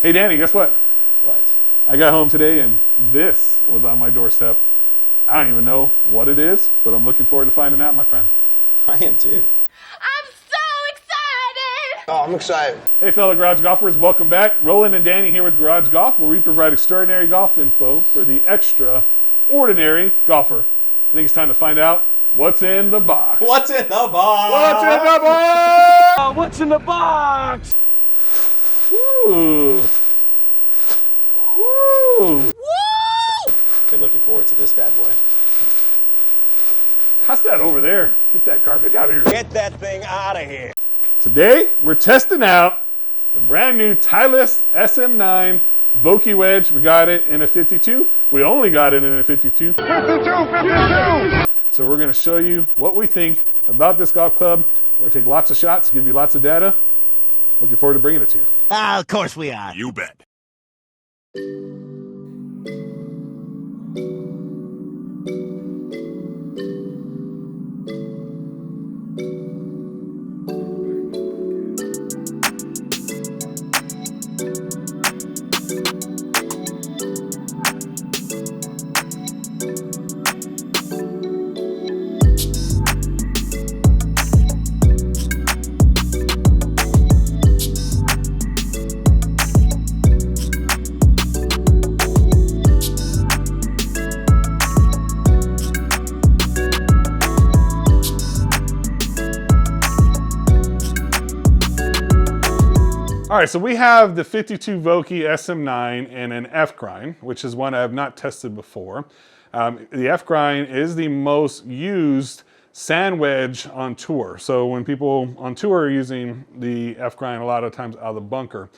Hey Danny, guess what? What? I got home today and this was on my doorstep. I don't even know what it is, but I'm looking forward to finding out, my friend. I am too. I'm so excited! Oh, I'm excited. Hey fellow garage golfers, welcome back. Roland and Danny here with Garage Golf, where we provide extraordinary golf info for the extraordinary golfer. I think it's time to find out what's in the box. What's in the box? What's in the box? What's in the box? Ooh. Ooh. Been looking forward to this bad boy. How's that over there? Get that garbage out of here. Get that thing out of here. Today, we're testing out the brand new Titleist SM9 Vokey Wedge. We got it in a 52. We only got it in a 52. 52! So we're gonna show you what we think about this golf club. We're gonna take lots of shots, give you lots of data. Looking forward to bringing it to you. Of course we are. You bet. All right, so we have the 52 Vokey SM9 in an F grind, which is one I have not tested before. The F grind is the most used sand wedge on tour. So when people on tour are using the F grind a lot of times out of the bunker,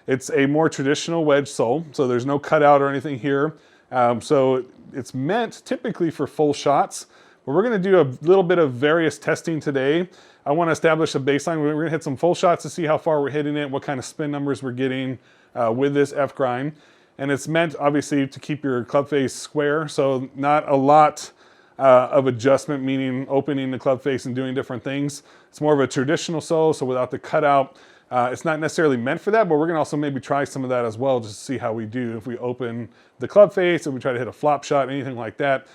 it's a more traditional wedge sole. So there's no cutout or anything here. So it's meant typically for full shots, but we're gonna do a little bit of various testing today. I want to establish a baseline. We're going to hit some full shots to see how far we're hitting it, what kind of spin numbers we're getting with this F grind. And it's meant obviously to keep your club face square, so not a lot of adjustment, meaning opening the club face and doing different things. It's more of a traditional sole, so without the cutout. It's not necessarily meant for that, but we're going to also maybe try some of that as well, just to see how we do if we open the club face, if we try to hit a flop shot, anything like that,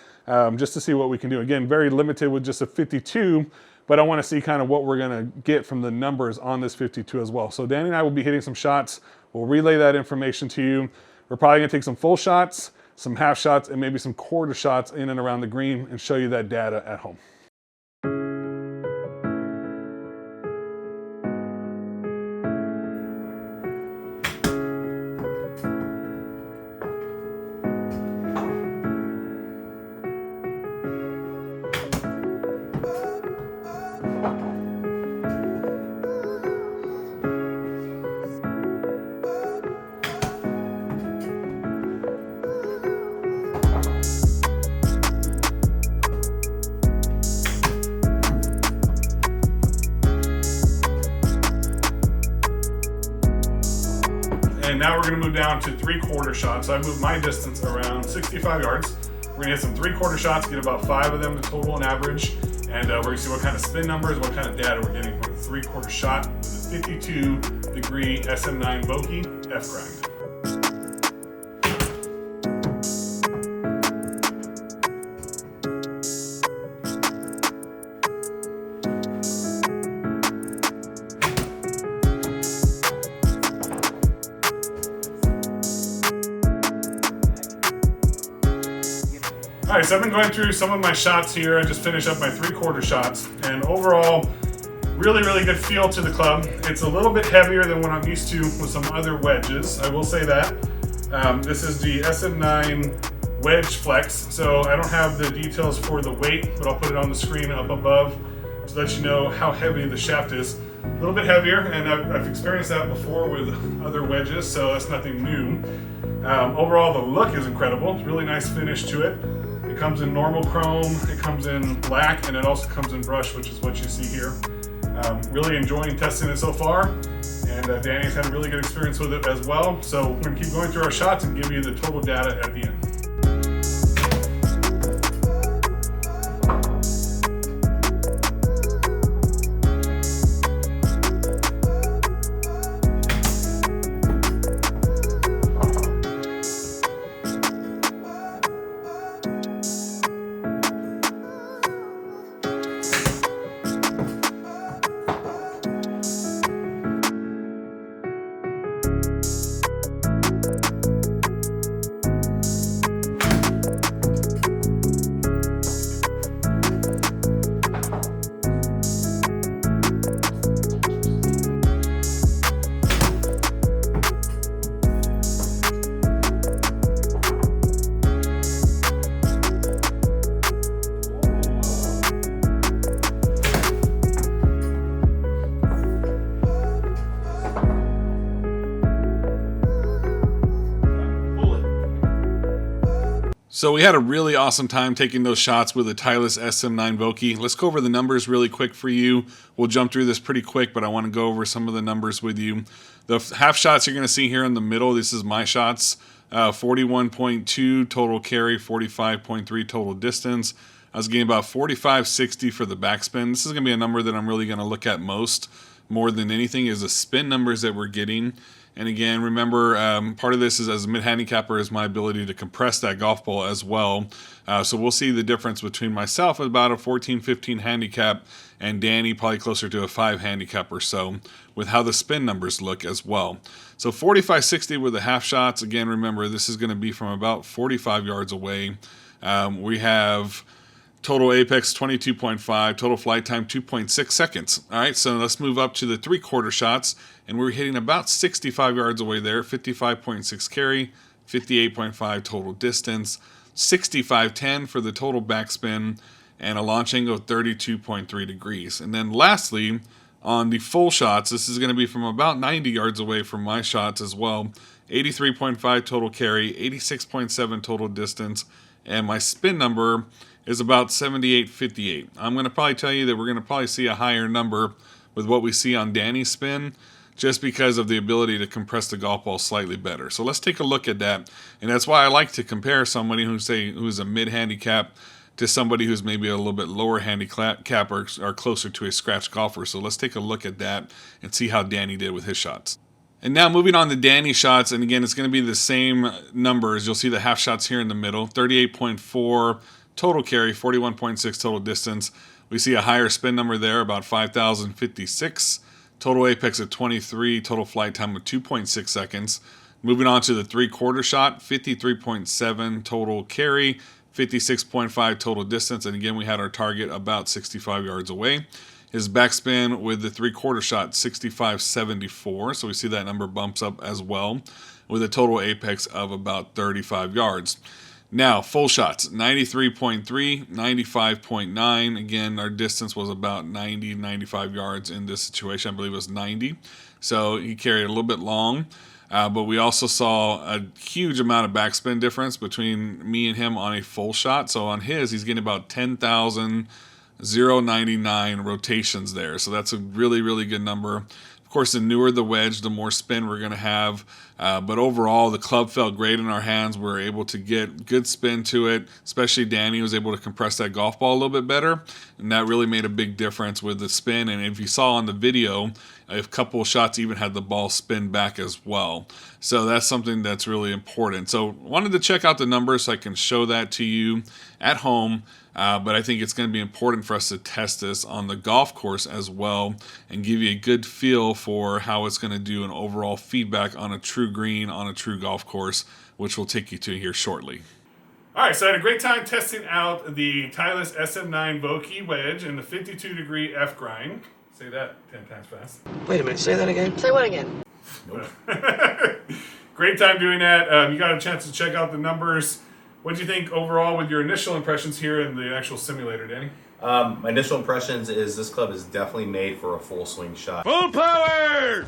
just to see what we can do. Again, very limited with just a 52. But I want to see kind of what we're going to get from the numbers on this 52 as well. So Danny and I will be hitting some shots. We'll relay that information to you. We're probably going to take some full shots, some half shots, and maybe some quarter shots in and around the green and show you that data at home. And now we're gonna move down to 3/4 shots. So I moved my distance around 65 yards. We're gonna hit some 3/4 shots, get about 5 of them to total on average. And we're gonna see what kind of spin numbers, what kind of data we're getting from a 3/4 shot with a 52-degree SM9 Vokey F grind. All right, so I've been going through some of my shots here. I just finished up my 3/4 shots, and overall, really, really good feel to the club. It's a little bit heavier than what I'm used to with some other wedges, I will say that. This is the SM9 Wedge Flex, so I don't have the details for the weight, but I'll put it on the screen up above to let you know how heavy the shaft is. A little bit heavier, and I've experienced that before with other wedges, so that's nothing new. Overall, the look is incredible. It's really nice finish to it. It comes in normal chrome, it comes in black, and it also comes in brush, which is what you see here. Really enjoying testing it so far, and Danny's had a really good experience with it as well. So we're gonna keep going through our shots and give you the total data at the end. So we had a really awesome time taking those shots with the Titleist SM9 Vokey. Let's go over the numbers really quick for you. We'll jump through this pretty quick, but I want to go over some of the numbers with you. The half shots you're going to see here in the middle, this is my shots. 41.2 total carry, 45.3 total distance. I was getting about 45.60 for the backspin. This is going to be a number that I'm really going to look at more than anything, is the spin numbers that we're getting. And again, remember, part of this is, as a mid-handicapper, is my ability to compress that golf ball as well. So we'll see the difference between myself at about a 14-15 handicap and Danny probably closer to a 5 handicap or so, with how the spin numbers look as well. So 45-60 with the half shots. Again, remember, this is going to be from about 45 yards away. We have total apex 22.5, total flight time 2.6 seconds. All right, so let's move up to the 3/4 shots, and we're hitting about 65 yards away there, 55.6 carry, 58.5 total distance, 65.10 for the total backspin, and a launch angle of 32.3 degrees. And then lastly, on the full shots, this is going to be from about 90 yards away from my shots as well, 83.5 total carry, 86.7 total distance, and my spin number is about 78.58. I'm going to probably tell you that we're going to probably see a higher number with what we see on Danny's spin, just because of the ability to compress the golf ball slightly better. So let's take a look at that. And that's why I like to compare somebody who's a mid-handicap to somebody who's maybe a little bit lower handicap or closer to a scratch golfer. So let's take a look at that and see how Danny did with his shots. And now moving on to Danny's shots, and again, it's going to be the same numbers. You'll see the half shots here in the middle, 38.4 total carry, 41.6 total distance. We see a higher spin number there, about 5,056. Total apex at 23, total flight time of 2.6 seconds. Moving on to the 3/4 shot, 53.7 total carry, 56.5 total distance. And again, we had our target about 65 yards away. His backspin with the 3/4 shot, 65.74. So we see that number bumps up as well, with a total apex of about 35 yards. Now, full shots, 93.3, 95.9. Again, our distance was about 90, 95 yards in this situation. I believe it was 90. So he carried a little bit long. But we also saw a huge amount of backspin difference between me and him on a full shot. So on his, he's getting about 10,099 rotations there. So that's a really, really good number. Of course, the newer the wedge, the more spin we're going to have. But overall, the club felt great in our hands. We were able to get good spin to it, especially Danny was able to compress that golf ball a little bit better. And that really made a big difference with the spin. And if you saw on the video, a couple of shots even had the ball spin back as well. So that's something that's really important. So wanted to check out the numbers so I can show that to you at home. But I think it's going to be important for us to test this on the golf course as well and give you a good feel for how it's going to do an overall feedback on a true green, on a true golf course, which we'll take you to here shortly. All right, so I had a great time testing out the Titleist SM9 Vokey Wedge in the 52-degree F grind. Say that 10 times fast. Wait a minute, say that again? Say what again? Nope. Great time doing that. You got a chance to check out the numbers. What do you think overall with your initial impressions here in the actual simulator, Danny? My initial impressions is this club is definitely made for a full swing shot. Full power!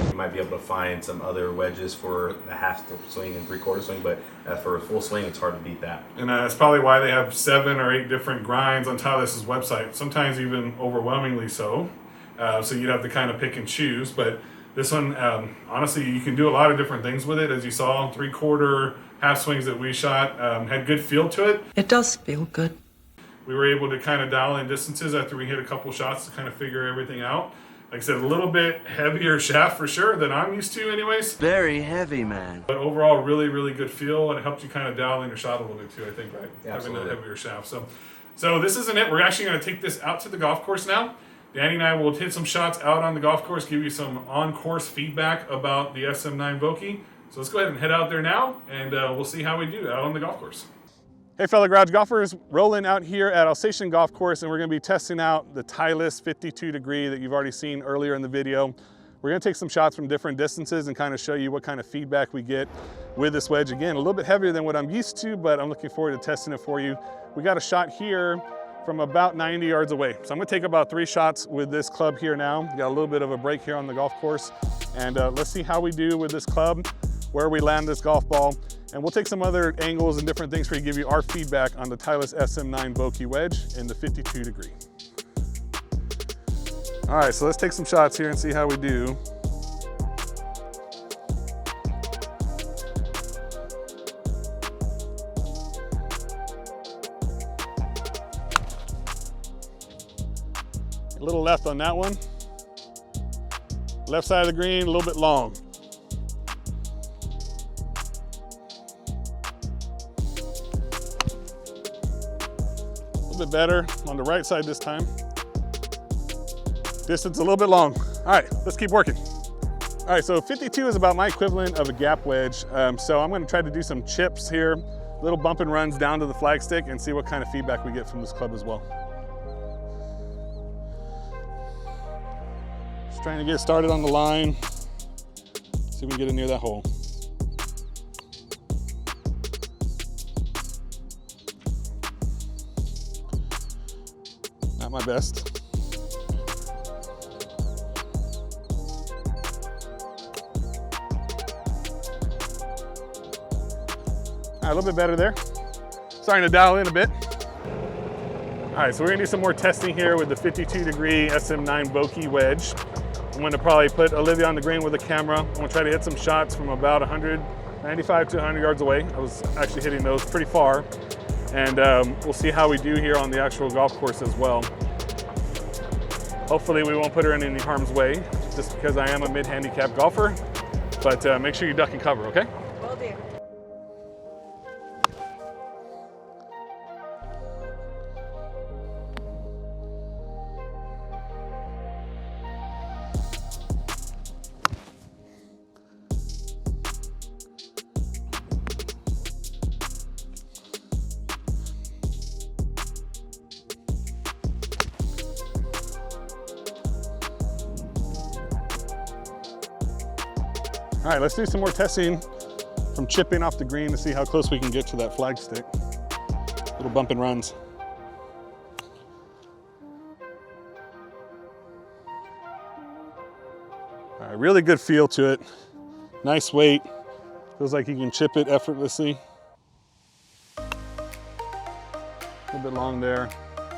You might be able to find some other wedges for a half swing and 3/4 swing, but for a full swing, it's hard to beat that. And that's probably why they have 7 or 8 different grinds on Titleist's website, sometimes even overwhelmingly so. So you'd have to kind of pick and choose. But this one, honestly, you can do a lot of different things with it. As you saw, 3/4, half swings that we shot had good feel to it. It does feel good. We were able to kind of dial in distances after we hit a couple shots to kind of figure everything out. Like I said, a little bit heavier shaft for sure than I'm used to anyways. Very heavy, man. But overall, really, really good feel, and it helped you kind of dial in your shot a little bit too, I think, right? Yeah, having absolutely. that heavier shaft. So this isn't it. We're actually going to take this out to the golf course now. Danny and I will hit some shots out on the golf course, give you some on-course feedback about the SM9 Vokey. So let's go ahead and head out there now, and we'll see how we do out on the golf course. Hey fellow garage golfers, rolling out here at Alsatian Golf Course, and we're going to be testing out the Titleist 52 degree that you've already seen earlier in the video. We're going to take some shots from different distances and kind of show you what kind of feedback we get with this wedge. Again, a little bit heavier than what I'm used to, but I'm looking forward to testing it for you. We got a shot here from about 90 yards away. So I'm going to take about 3 shots with this club here now. Got a little bit of a break here on the golf course, and let's see how we do with this club. where we land this golf ball. And we'll take some other angles and different things for you to give you our feedback on the Titleist SM9 Vokey Wedge in the 52 degree. All right, so let's take some shots here and see how we do. A little left on that one. Left side of the green, a little bit long. A little bit better on the right side this time. Distance a little bit long. All right, let's keep working. All right, so 52 is about my equivalent of a gap wedge. So I'm gonna try to do some chips here, little bump and runs down to the flagstick and see what kind of feedback we get from this club as well. Just trying to get started on the line. See if we can get it near that hole. Not my best. All right, a little bit better there. Starting to dial in a bit. All right, so we're gonna do some more testing here with the 52 degree SM9 Vokey Wedge. I'm gonna probably put Olivia on the green with a camera. I'm gonna try to hit some shots from about 95 to 100 yards away. I was actually hitting those pretty far. And we'll see how we do here on the actual golf course as well. Hopefully we won't put her in any harm's way, just because I am a mid-handicap golfer. But make sure you duck and cover, okay? Will do. All right, let's do some more testing from chipping off the green to see how close we can get to that flagstick. Little bump and runs. All right, really good feel to it. Nice weight. Feels like you can chip it effortlessly. A little bit long there,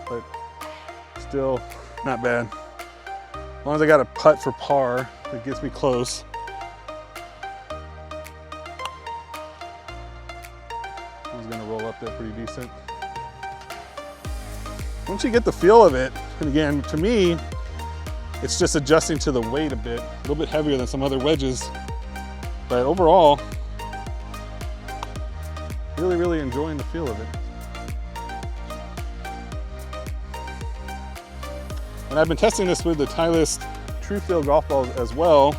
but still not bad. As long as I got a putt for par, that gets me close. Gonna roll up there pretty decent. Once you get the feel of it, and again, to me, it's just adjusting to the weight a bit, a little bit heavier than some other wedges, but overall, really enjoying the feel of it. And I've been testing this with the Titleist True Feel golf balls as well,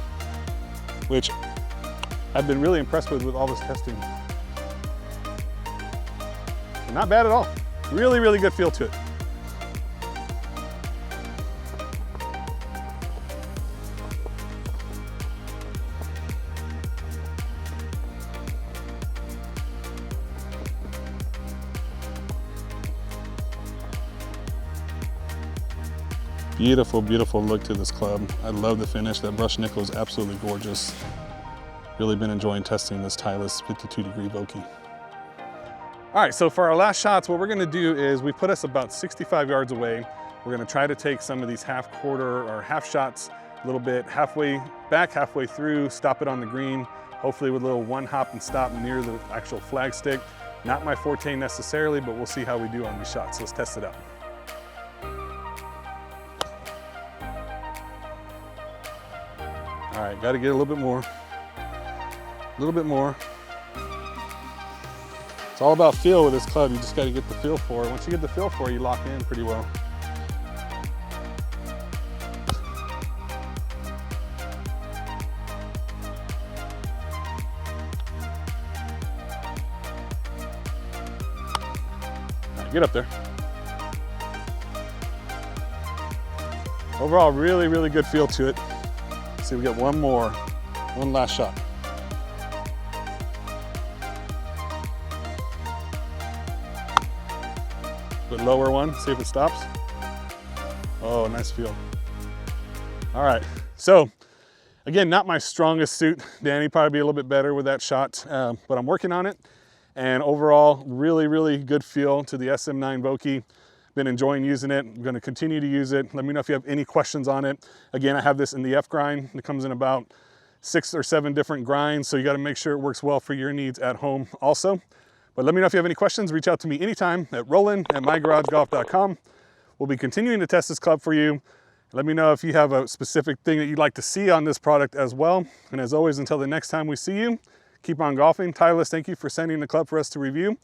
which I've been really impressed with all this testing. Not bad at all. Really good feel to it. Beautiful look to this club. I love the finish. That brushed nickel is absolutely gorgeous. Really been enjoying testing this Titleist 52 degree Vokey. All right, so for our last shots, what we're gonna do is we put us about 65 yards away. We're gonna try to take some of these half quarter or half shots, a little bit halfway back, halfway through, stop it on the green, hopefully with a little one hop and stop near the actual flagstick. Not my forte necessarily, but we'll see how we do on these shots. Let's test it out. All right, gotta get a little bit more. A little bit more. It's all about feel with this club. You just got to get the feel for it. Once you get the feel for it, you lock in pretty well. All right, get up there. Overall, really good feel to it. Let's see, we got one last shot. Bit lower one, see if it stops. Oh, nice feel. All right, so Again, not my strongest suit. Danny probably be a little bit better with that shot, but I'm working on it. And overall, really, really good feel to the SM9 Vokey. Been enjoying using it. I'm gonna continue to use it. Let me know if you have any questions on it. Again, I have this in the F grind. It comes in about 6 or 7 different grinds, so you gotta make sure it works well for your needs at home also. But let me know if you have any questions. Reach out to me anytime at roland@mygaragegolf.com. We'll be continuing to test this club for you. Let me know if you have a specific thing that you'd like to see on this product as well. And as always, until the next time we see you, keep on golfing. Titleist, thank you for sending the club for us to review.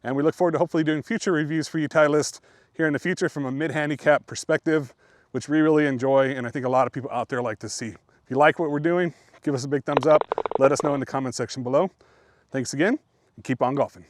And we look forward to hopefully doing future reviews for you, Titleist, here in the future from a mid-handicap perspective, which we really enjoy and I think a lot of people out there like to see. If you like what we're doing, give us a big thumbs up. Let us know in the comment section below. Thanks again, and keep on golfing.